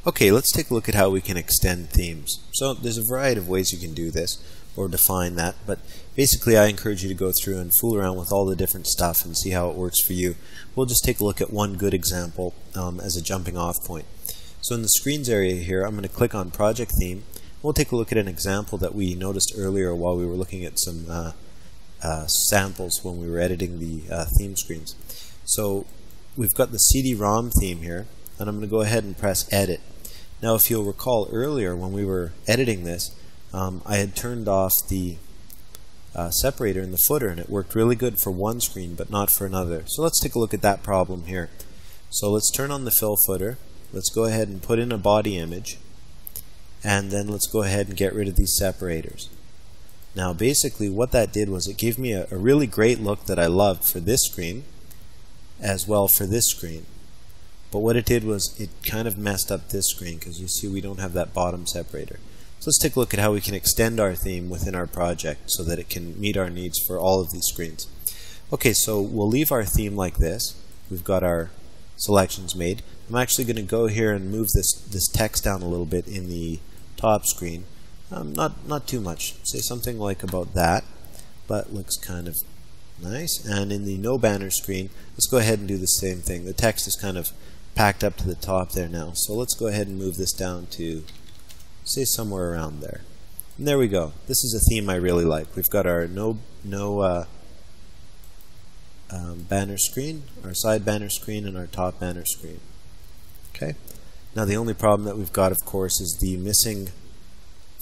Okay, let's take a look at how we can extend themes. So there's a variety of ways you can do this or define that, but basically I encourage you to go through and fool around with all the different stuff and see how it works for you. We'll just take a look at one good example as a jumping off point. So in the screens area here, I'm going to click on Project Theme. We'll take a look at an example that we noticed earlier while we were looking at some samples when we were editing the theme screens. So we've got the CD-ROM theme here, and I'm going to go ahead and press Edit. Now if you'll recall earlier when we were editing this, I had turned off the separator in the footer, and it worked really good for one screen but not for another. So let's take a look at that problem here. So let's turn on the fill footer, let's go ahead and put in a body image, and then let's go ahead and get rid of these separators. Now basically what that did was it gave me a really great look that I loved for this screen as well for this screen. But what it did was it kind of messed up this screen because you see we don't have that bottom separator. So let's take a look at how we can extend our theme within our project so that it can meet our needs for all of these screens. Okay, so we'll leave our theme like this. We've got our selections made. I'm actually going to go here and move this text down a little bit in the top screen. Not too much. Say something like about that, but looks kind of nice. And in the no banner screen, let's go ahead and do the same thing. The text is kind of packed up to the top there now. So let's go ahead and move this down to, say, somewhere around there. And there we go. This is a theme I really like. We've got our no banner screen, our side banner screen, and our top banner screen. Okay. Now the only problem that we've got, of course, is the missing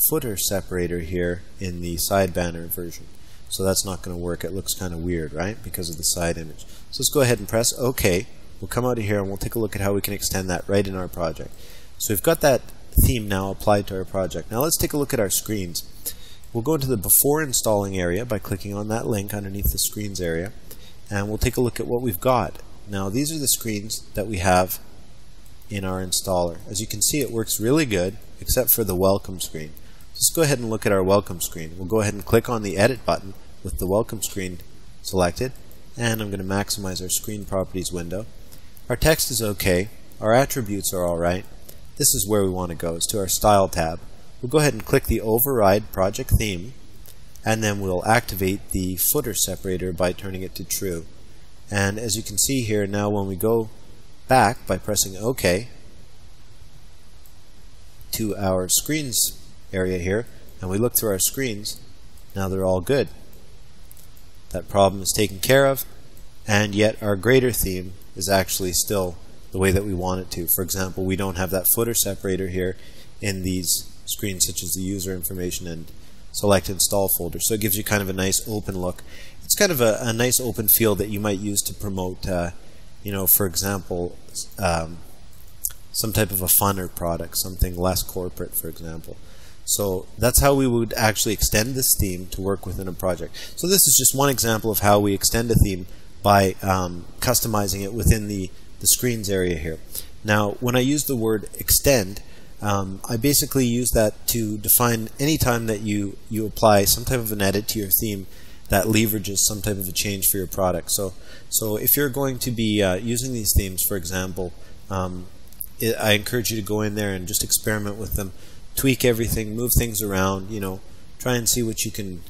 footer separator here in the side banner version. So that's not going to work. It looks kind of weird, right? Because of the side image. So let's go ahead and press OK. We'll come out of here and we'll take a look at how we can extend that right in our project. So we've got that theme now applied to our project. Now let's take a look at our screens. We'll go into the before installing area by clicking on that link underneath the screens area, and we'll take a look at what we've got. Now these are the screens that we have in our installer. As you can see, it works really good except for the welcome screen. Let's go ahead and look at our welcome screen. We'll go ahead and click on the edit button with the welcome screen selected, and I'm going to maximize our screen properties window. Our text is okay, our attributes are alright. This is where we want to go, is to our style tab. We'll go ahead and click the override project theme, and then we'll activate the footer separator by turning it to true. And as you can see here now, when we go back by pressing OK to our screens area here, and we look through our screens, now they're all good. That problem is taken care of, and yet our greater theme is actually still the way that we want it to. For example, we don't have that footer separator here in these screens such as the user information and select install folder. So it gives you kind of a nice open look. It's kind of a nice open feel that you might use to promote, for example, some type of a funner product, something less corporate, for example. So that's how we would actually extend this theme to work within a project. So this is just one example of how we extend a theme by customizing it within the screens area here. Now when I use the word extend, I basically use that to define any time that you apply some type of an edit to your theme that leverages some type of a change for your product. So if you're going to be using these themes, for example, I encourage you to go in there and just experiment with them, tweak everything, move things around, try and see what you can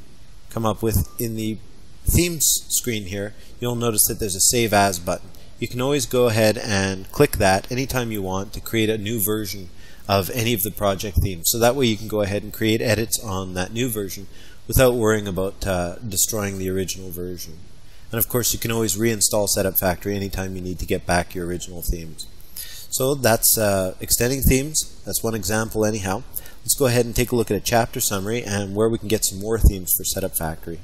come up with. In the themes screen here, you'll notice that there's a save as button. You can always go ahead and click that anytime you want to create a new version of any of the project themes. So that way you can go ahead and create edits on that new version without worrying about destroying the original version. And of course you can always reinstall Setup Factory anytime you need to get back your original themes. So that's extending themes. That's one example anyhow. Let's go ahead and take a look at a chapter summary and where we can get some more themes for Setup Factory.